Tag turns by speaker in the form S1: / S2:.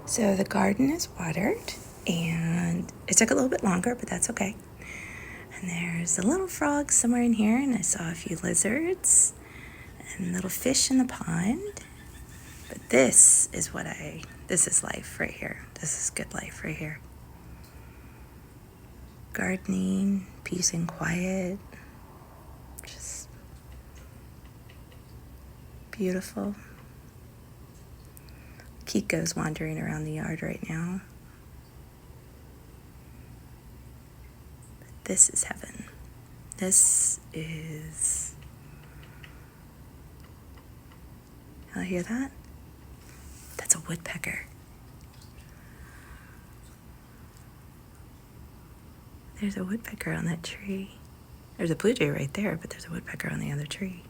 S1: So the garden is watered, and it took a little bit longer, but that's okay. And there's a little frog somewhere in here, and I saw a few lizards and little fish in the pond. But this is life right here. This is good life right here. Gardening, peace and quiet, just beautiful. Kiko's wandering around the yard right now. But this is heaven. This is... Y'all hear that? That's a woodpecker. There's a woodpecker on that tree. There's a blue jay right there, but there's a woodpecker on the other tree.